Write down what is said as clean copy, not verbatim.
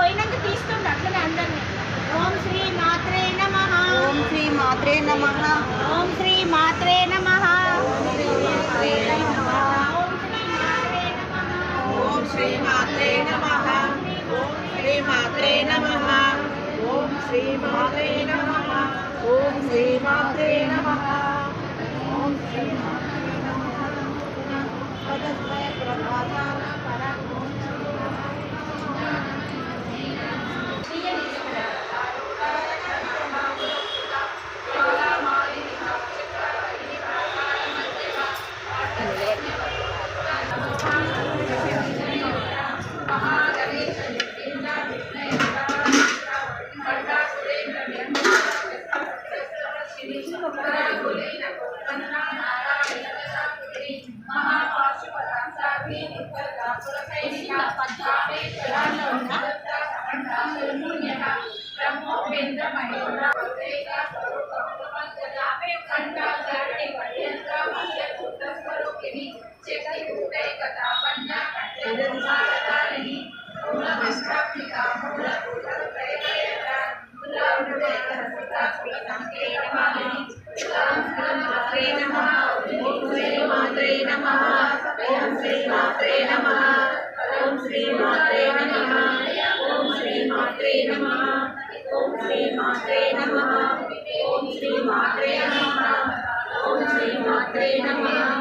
పోయినందుకు తీస్తుండే అట్లనే అందరినీ. ఓం శ్రీ మాత్రే నమః. ఓం శ్రీ మాత్రే నమః. ఓం శ్రీ మాత్రే నమః. ఓం శ్రీ మాత్రే నమః. ఓం శ్రీ మాత్రే నమః. ఓం శ్రీ మాత్రే నమః. ఓం శ్రీ మాత్రే నమః. ఓం శ్రీ మాత్రే నమః.